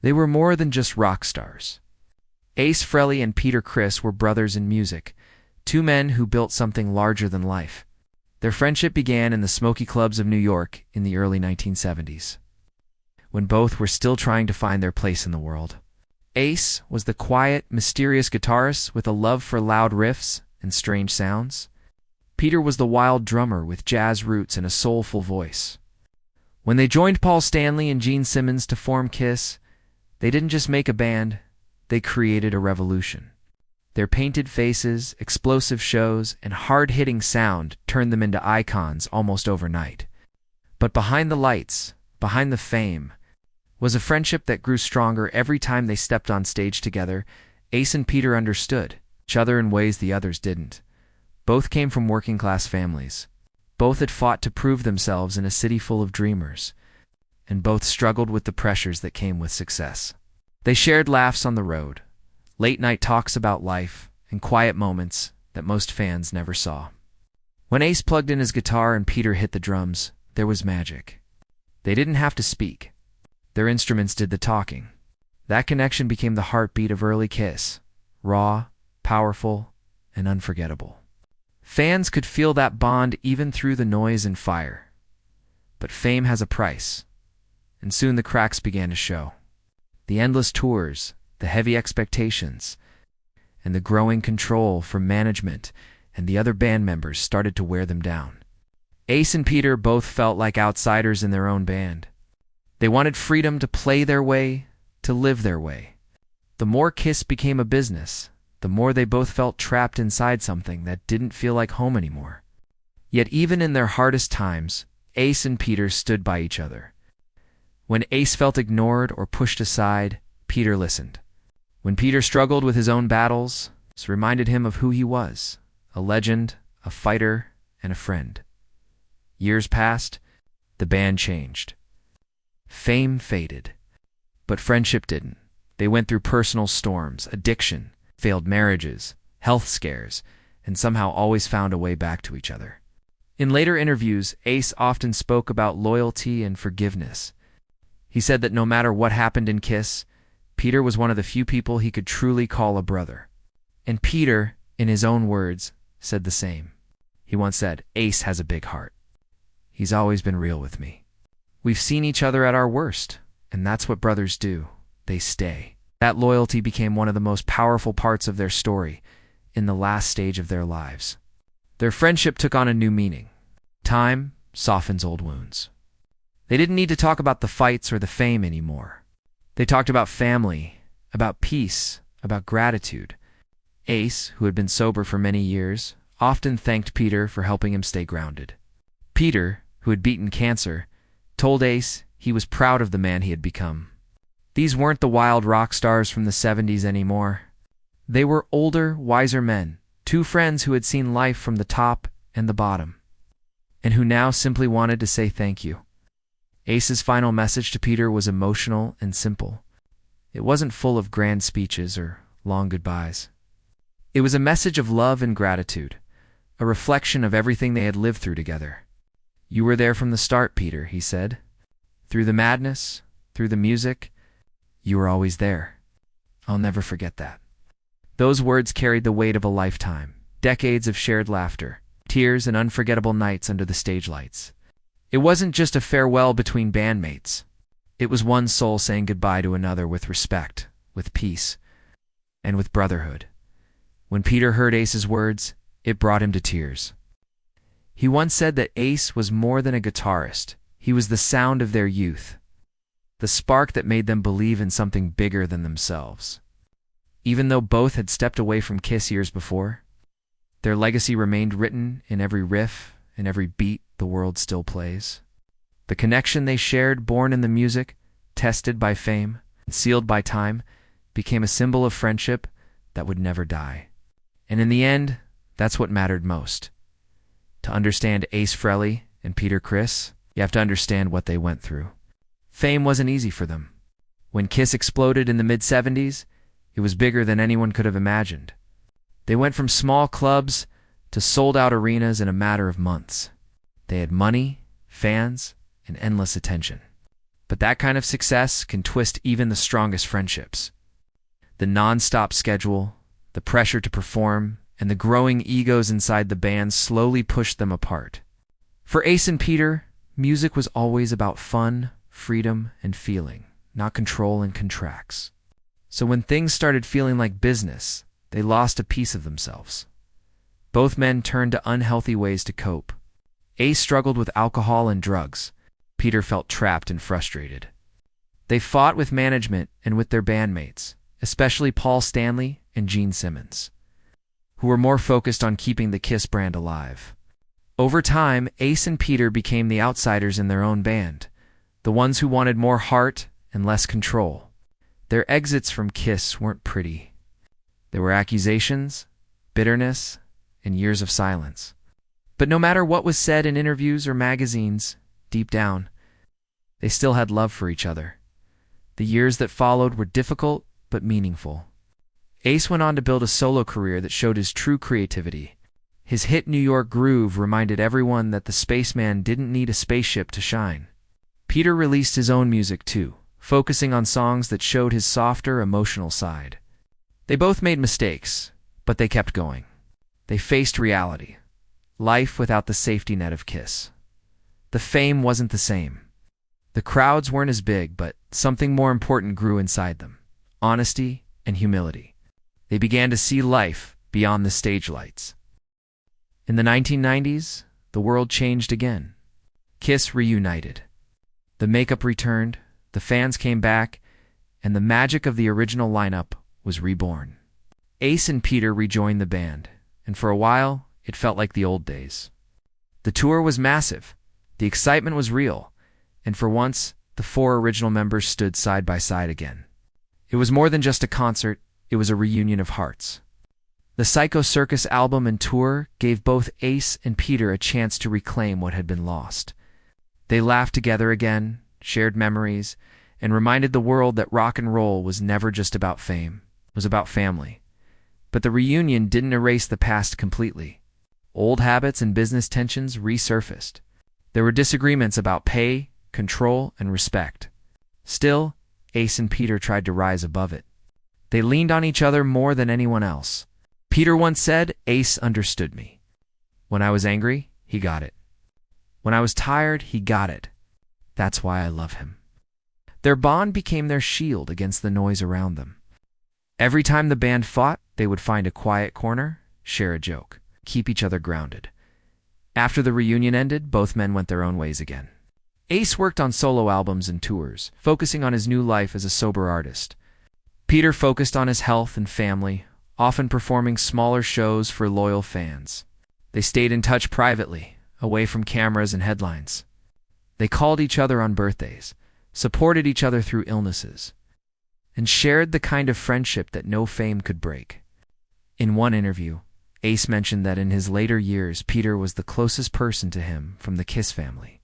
They were more than just rock stars. Ace Frehley and Peter Criss were brothers in music, two men who built something larger than life. Their friendship began in the smoky clubs of New York in the early 1970s, when both were still trying to find their place in the world. Ace was the quiet, mysterious guitarist with a love for loud riffs and strange sounds. Peter was the wild drummer with jazz roots and a soulful voice. When they joined Paul Stanley and Gene Simmons to form Kiss, they didn't just make a band, they created a revolution. Their painted faces, explosive shows, and hard-hitting sound turned them into icons almost overnight. But behind the lights, behind the fame, was a friendship that grew stronger every time they stepped on stage together. Ace and Peter understood each other in ways the others didn't. Both came from working-class families. Both had fought to prove themselves in a city full of dreamers, and both struggled with the pressures that came with success. They shared laughs on the road, late-night talks about life, and quiet moments that most fans never saw. When Ace plugged in his guitar and Peter hit the drums, there was magic. They didn't have to speak. Their instruments did the talking. That connection became the heartbeat of early Kiss, raw, powerful, and unforgettable. Fans could feel that bond even through the noise and fire. But fame has a price, and soon the cracks began to show. The endless tours, the heavy expectations, and the growing control from management and the other band members started to wear them down. Ace and Peter both felt like outsiders in their own band. They wanted freedom to play their way, to live their way. The more Kiss became a business, the more they both felt trapped inside something that didn't feel like home anymore. Yet even in their hardest times, Ace and Peter stood by each other. When Ace felt ignored or pushed aside, Peter listened. When Peter struggled with his own battles, it reminded him of who he was, a legend, a fighter, and a friend. Years passed, the band changed. Fame faded, but friendship didn't. They went through personal storms, addiction, failed marriages, health scares, and somehow always found a way back to each other. In later interviews, Ace often spoke about loyalty and forgiveness. He said that no matter what happened in Kiss, Peter was one of the few people he could truly call a brother. And Peter, in his own words, said the same. He once said, "Ace has a big heart. He's always been real with me. We've seen each other at our worst, and that's what brothers do. They stay." That loyalty became one of the most powerful parts of their story in the last stage of their lives. Their friendship took on a new meaning. Time softens old wounds. They didn't need to talk about the fights or the fame anymore. They talked about family, about peace, about gratitude. Ace, who had been sober for many years, often thanked Peter for helping him stay grounded. Peter, who had beaten cancer, told Ace he was proud of the man he had become. These weren't the wild rock stars from the 70s anymore. They were older, wiser men, two friends who had seen life from the top and the bottom, and who now simply wanted to say thank you. Ace's final message to Peter was emotional and simple. It wasn't full of grand speeches or long goodbyes. It was a message of love and gratitude, a reflection of everything they had lived through together. "You were there from the start, Peter," he said. "Through the madness, through the music, you were always there. I'll never forget that." Those words carried the weight of a lifetime, decades of shared laughter, tears, and unforgettable nights under the stage lights. It wasn't just a farewell between bandmates. It was one soul saying goodbye to another with respect, with peace, and with brotherhood. When Peter heard Ace's words, it brought him to tears. He once said that Ace was more than a guitarist. He was the sound of their youth, the spark that made them believe in something bigger than themselves. Even though both had stepped away from Kiss years before, their legacy remained written in every riff and every beat the world still plays. The connection they shared, born in the music, tested by fame, and sealed by time, became a symbol of friendship that would never die. And in the end, that's what mattered most. To understand Ace Frehley and Peter Criss, you have to understand what they went through. Fame wasn't easy for them. When Kiss exploded in the mid-70s, it was bigger than anyone could have imagined. They went from small clubs to sold-out arenas in a matter of months. They had money, fans, and endless attention. But that kind of success can twist even the strongest friendships. The non-stop schedule, the pressure to perform, and the growing egos inside the band slowly pushed them apart. For Ace and Peter, music was always about fun, freedom, and feeling, not control and contracts. So when things started feeling like business, they lost a piece of themselves. Both men turned to unhealthy ways to cope. Ace struggled with alcohol and drugs. Peter felt trapped and frustrated. They fought with management and with their bandmates, especially Paul Stanley and Gene Simmons, who were more focused on keeping the Kiss brand alive. Over time, Ace and Peter became the outsiders in their own band, the ones who wanted more heart and less control. Their exits from Kiss weren't pretty. There were accusations, bitterness, and years of silence. But no matter what was said in interviews or magazines, deep down, they still had love for each other. The years that followed were difficult but meaningful. Ace went on to build a solo career that showed his true creativity. His hit New York Groove reminded everyone that the spaceman didn't need a spaceship to shine. Peter released his own music too, focusing on songs that showed his softer, emotional side. They both made mistakes, but they kept going. They faced reality. Life without the safety net of Kiss. The fame wasn't the same. The crowds weren't as big, but something more important grew inside them: honesty and humility. They began to see life beyond the stage lights. In the 1990s, the world changed again. Kiss reunited. The makeup returned, the fans came back, and the magic of the original lineup was reborn. Ace and Peter rejoined the band, and for a while, it felt like the old days. The tour was massive, the excitement was real, and for once, the four original members stood side by side again. It was more than just a concert, it was a reunion of hearts. The Psycho Circus album and tour gave both Ace and Peter a chance to reclaim what had been lost. They laughed together again, shared memories, and reminded the world that rock and roll was never just about fame, it was about family. But the reunion didn't erase the past completely. Old habits and business tensions resurfaced. There were disagreements about pay, control, and respect. Still, Ace and Peter tried to rise above it. They leaned on each other more than anyone else. Peter once said, "Ace understood me. When I was angry, he got it. When I was tired, he got it. That's why I love him." Their bond became their shield against the noise around them. Every time the band fought, they would find a quiet corner, share a joke, keep each other grounded. After the reunion ended, both men went their own ways again. Ace worked on solo albums and tours, focusing on his new life as a sober artist. Peter focused on his health and family, often performing smaller shows for loyal fans. They stayed in touch privately, away from cameras and headlines. They called each other on birthdays, supported each other through illnesses, and shared the kind of friendship that no fame could break. In one interview, Ace mentioned that in his later years, Peter was the closest person to him from the Kiss family.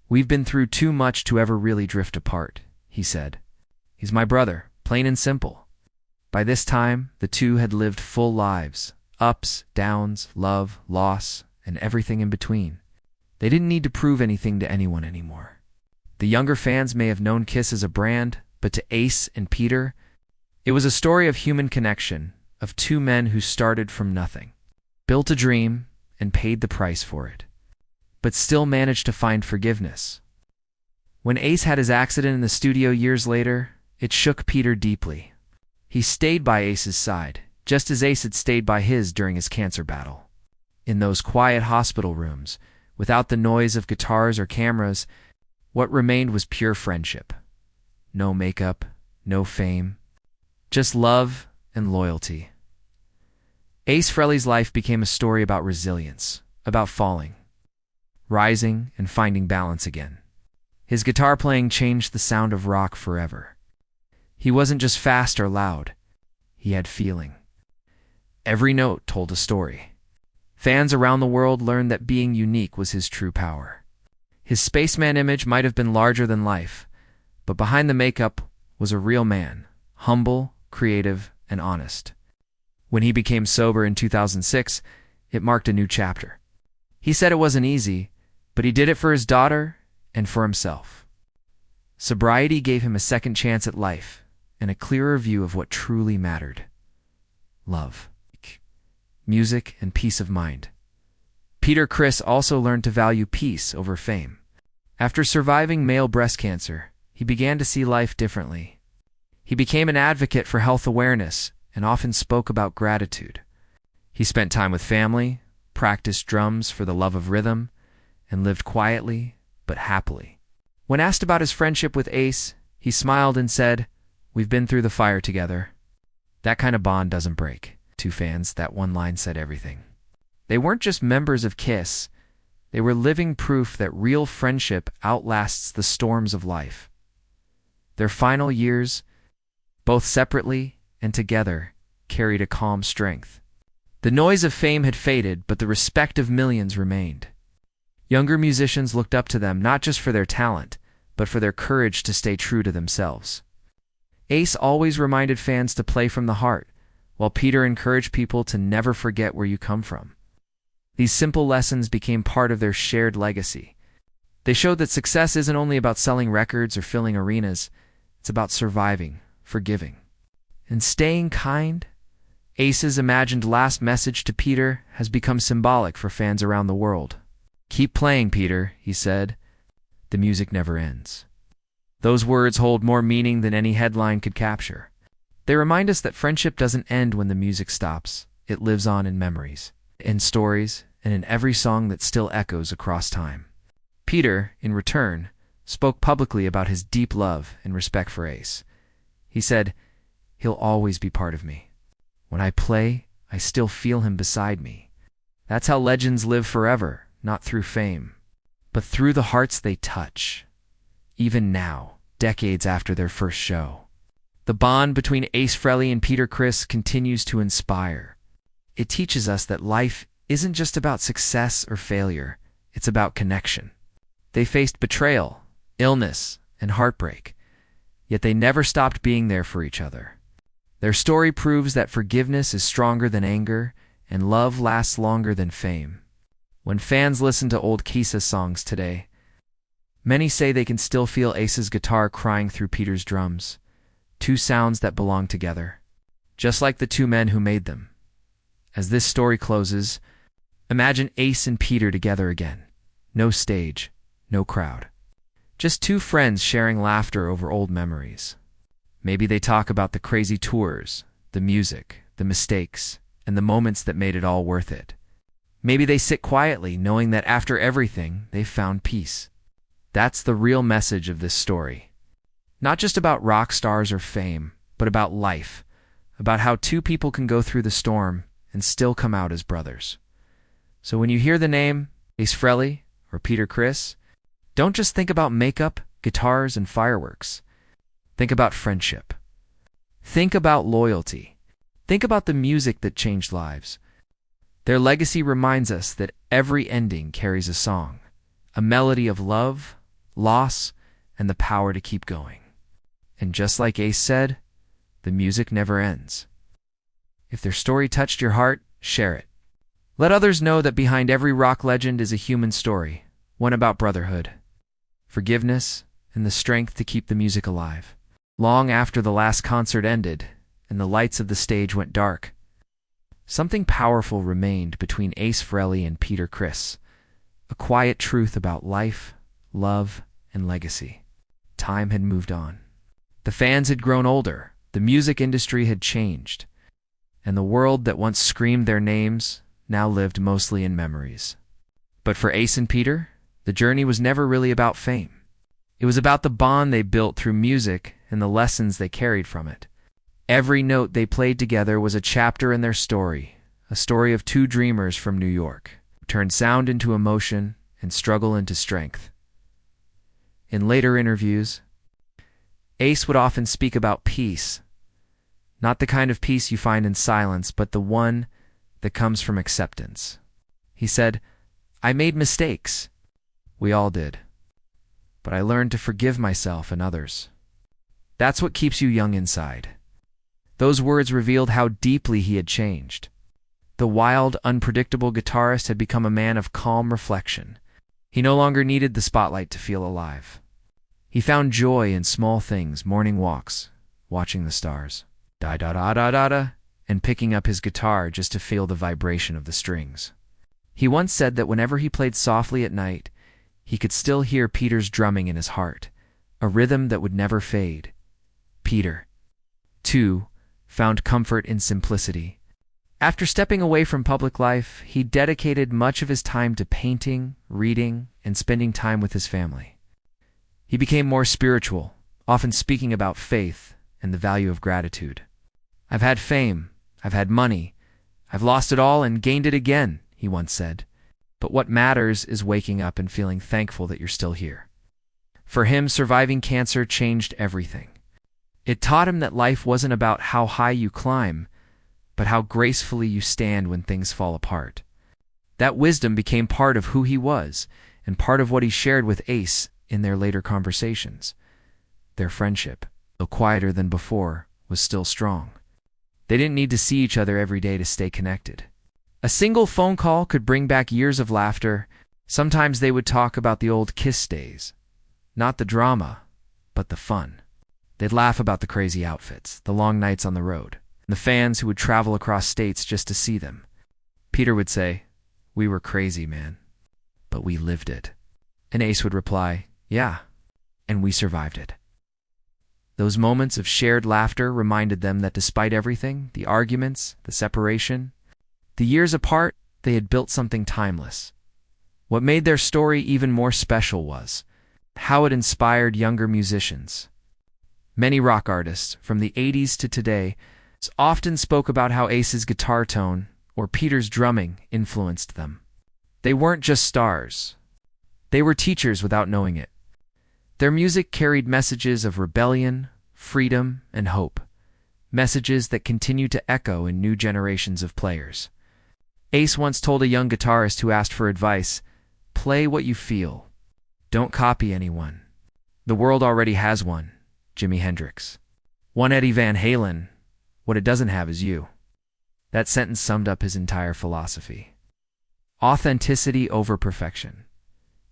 "We've been through too much to ever really drift apart," he said. "He's my brother, plain and simple." By this time, the two had lived full lives, ups, downs, love, loss, and everything in between. They didn't need to prove anything to anyone anymore. The younger fans may have known Kiss as a brand, but to Ace and Peter, it was a story of human connection, of two men who started from nothing, built a dream, and paid the price for it, but still managed to find forgiveness. When Ace had his accident in the studio years later, it shook Peter deeply. He stayed by Ace's side, just as Ace had stayed by his during his cancer battle. In those quiet hospital rooms, without the noise of guitars or cameras, what remained was pure friendship. No makeup, no fame, just love and loyalty. Ace Frehley's life became a story about resilience, about falling, rising, and finding balance again. His guitar playing changed the sound of rock forever. He wasn't just fast or loud. He had feeling. Every note told a story. Fans around the world learned that being unique was his true power. His spaceman image might have been larger than life, but behind the makeup was a real man, humble, creative, and honest. When he became sober in 2006, it marked a new chapter. He said it wasn't easy, but he did it for his daughter and for himself. Sobriety gave him a second chance at life and a clearer view of what truly mattered: love, music, and peace of mind. Peter Criss also learned to value peace over fame. After surviving male breast cancer, he began to see life differently. He became an advocate for health awareness and often spoke about gratitude. He spent time with family, practiced drums for the love of rhythm, and lived quietly but happily. When asked about his friendship with Ace, he smiled and said, "We've been through the fire together. That kind of bond doesn't break." To fans, that one line said everything. They weren't just members of Kiss. They were living proof that real friendship outlasts the storms of life. Their final years, both separately and together, carried a calm strength. The noise of fame had faded, but the respect of millions remained. Younger musicians looked up to them not just for their talent, but for their courage to stay true to themselves. Ace always reminded fans to play from the heart, while Peter encouraged people to never forget where you come from. These simple lessons became part of their shared legacy. They showed that success isn't only about selling records or filling arenas, it's about surviving, forgiving, and staying kind. Ace's imagined last message to Peter has become symbolic for fans around the world. "Keep playing, Peter," he said. "The music never ends." Those words hold more meaning than any headline could capture. They remind us that friendship doesn't end when the music stops. It lives on in memories, in stories, and in every song that still echoes across time. Peter, in return, spoke publicly about his deep love and respect for Ace. He said, "He'll always be part of me. When I play, I still feel him beside me." That's how legends live forever, not through fame, but through the hearts they touch. Even now, decades after their first show, the bond between Ace Frehley and Peter Criss continues to inspire. It teaches us that life isn't just about success or failure, it's about connection. They faced betrayal, illness, and heartbreak, yet they never stopped being there for each other. Their story proves that forgiveness is stronger than anger, and love lasts longer than fame. When fans listen to old Kiss songs today, many say they can still feel Ace's guitar crying through Peter's drums, two sounds that belong together, just like the two men who made them. As this story closes, imagine Ace and Peter together again. No stage, no crowd. Just two friends sharing laughter over old memories. Maybe they talk about the crazy tours, the music, the mistakes, and the moments that made it all worth it. Maybe they sit quietly, knowing that after everything, they've found peace. That's the real message of this story. Not just about rock stars or fame, but about life, about how two people can go through the storm and still come out as brothers. So when you hear the name Ace Frehley or Peter Criss, don't just think about makeup, guitars, and fireworks. Think about friendship. Think about loyalty. Think about the music that changed lives. Their legacy reminds us that every ending carries a song, a melody of love, loss, and the power to keep going. And just like Ace said, the music never ends. If their story touched your heart, share it. Let others know that behind every rock legend is a human story, one about brotherhood, forgiveness, and the strength to keep the music alive. Long after the last concert ended and the lights of the stage went dark, something powerful remained between Ace Frehley and Peter Criss, a quiet truth about life, love, and legacy. Time had moved on. The fans had grown older, the music industry had changed, and the world that once screamed their names now lived mostly in memories. But for Ace and Peter, the journey was never really about fame. It was about the bond they built through music and the lessons they carried from it. Every note they played together was a chapter in their story, a story of two dreamers from New York, who turned sound into emotion and struggle into strength. In later interviews, Ace would often speak about peace, not the kind of peace you find in silence, but the one that comes from acceptance. He said, "I made mistakes. We all did. But I learned to forgive myself and others. That's what keeps you young inside." Those words revealed how deeply he had changed. The wild, unpredictable guitarist had become a man of calm reflection. He no longer needed the spotlight to feel alive. He found joy in small things, morning walks, watching the stars, da-da-da-da-da-da, and picking up his guitar just to feel the vibration of the strings. He once said that whenever he played softly at night, he could still hear Peter's drumming in his heart, a rhythm that would never fade. Peter, too, found comfort in simplicity. After stepping away from public life, he dedicated much of his time to painting, reading, and spending time with his family. He became more spiritual, often speaking about faith and the value of gratitude. "I've had fame, I've had money, I've lost it all and gained it again," he once said. "But what matters is waking up and feeling thankful that you're still here." For him, surviving cancer changed everything. It taught him that life wasn't about how high you climb, but how gracefully you stand when things fall apart. That wisdom became part of who he was, and part of what he shared with Ace in their later conversations. Their friendship, though quieter than before, was still strong. They didn't need to see each other every day to stay connected. A single phone call could bring back years of laughter. Sometimes they would talk about the old kiss days. Not the drama, but the fun. They'd laugh about the crazy outfits, the long nights on the road, and the fans who would travel across states just to see them. Peter would say, "We were crazy, man, but we lived it." And Ace would reply, "Yeah, and we survived it." Those moments of shared laughter reminded them that despite everything, the arguments, the separation, the years apart, they had built something timeless. What made their story even more special was how it inspired younger musicians. Many rock artists, from the 80s to today, often spoke about how Ace's guitar tone or Peter's drumming influenced them. They weren't just stars. They were teachers without knowing it. Their music carried messages of rebellion, freedom, and hope, messages that continue to echo in new generations of players. Ace once told a young guitarist who asked for advice, "Play what you feel. Don't copy anyone. The world already has one, Jimi Hendrix. One Eddie Van Halen. What it doesn't have is you." That sentence summed up his entire philosophy. Authenticity over perfection.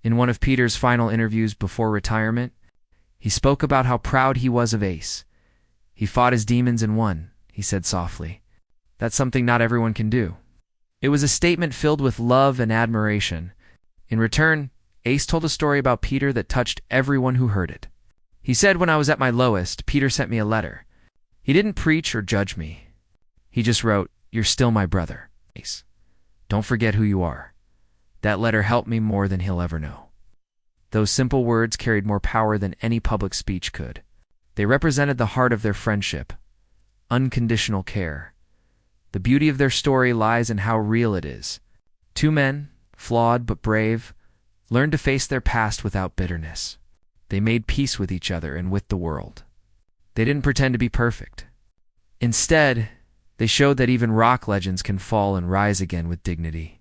In one of Peter's final interviews before retirement, he spoke about how proud he was of Ace. "He fought his demons and won," he said softly. "That's something not everyone can do." It was a statement filled with love and admiration. In return, Ace told a story about Peter that touched everyone who heard it. He said, "When I was at my lowest, Peter sent me a letter. He didn't preach or judge me. He just wrote, 'You're still my brother, Ace. Don't forget who you are.' That letter helped me more than he'll ever know." Those simple words carried more power than any public speech could. They represented the heart of their friendship, unconditional care. The beauty of their story lies in how real it is. Two men, flawed but brave, learned to face their past without bitterness. They made peace with each other and with the world. They didn't pretend to be perfect. Instead, they showed that even rock legends can fall and rise again with dignity.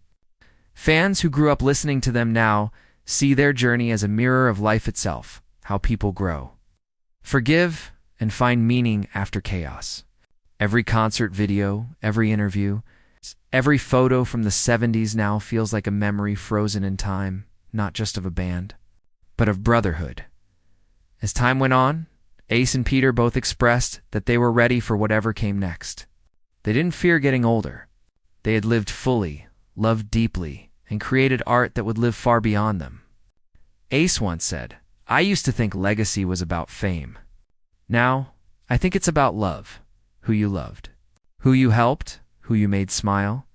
Fans who grew up listening to them now see their journey as a mirror of life itself, how people grow. Forgive and find meaning after chaos. Every concert video, every interview, every photo from the 70s now feels like a memory frozen in time, not just of a band, but of brotherhood. As time went on, Ace and Peter both expressed that they were ready for whatever came next. They didn't fear getting older. They had lived fully, loved deeply, and created art that would live far beyond them. Ace once said, "I used to think legacy was about fame. Now, I think it's about love, who you loved, who you helped, who you made smile."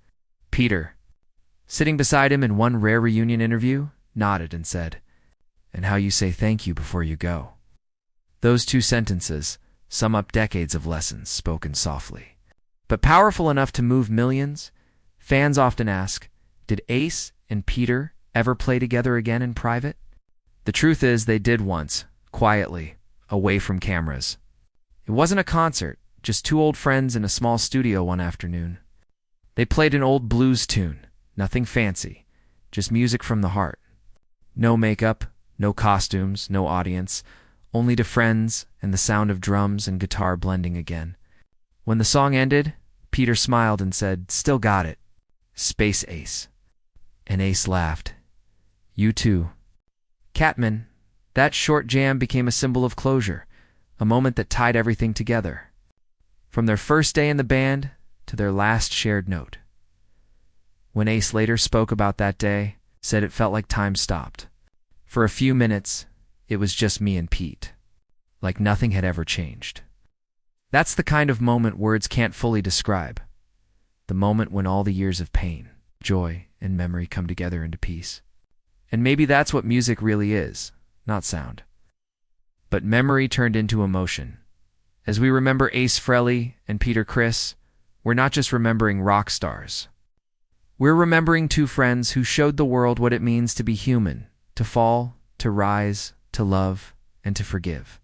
Peter, sitting beside him in one rare reunion interview, nodded and said, "And how you say thank you before you go." Those two sentences sum up decades of lessons spoken softly, but powerful enough to move millions. Fans often ask, did Ace and Peter ever play together again in private? The truth is they did once, quietly, away from cameras. It wasn't a concert, just two old friends in a small studio one afternoon. They played an old blues tune, nothing fancy, just music from the heart. No makeup, no costumes, no audience, only to friends and the sound of drums and guitar blending again. When the song ended, Peter smiled and said, "Still got it. Space Ace." And Ace laughed. "You too." Catman, That short jam became a symbol of closure, a moment that tied everything together. From their first day in the band to their last shared note. When Ace later spoke about that day, said it felt like time stopped. For a few minutes, it was just me and Pete. Like nothing had ever changed. That's the kind of moment words can't fully describe. The moment when all the years of pain, joy, and memory come together into peace. And maybe that's what music really is, not sound. But memory turned into emotion. As we remember Ace Frehley and Peter Criss, we're not just remembering rock stars. We're remembering two friends who showed the world what it means to be human, to fall, to rise, to love, and to forgive.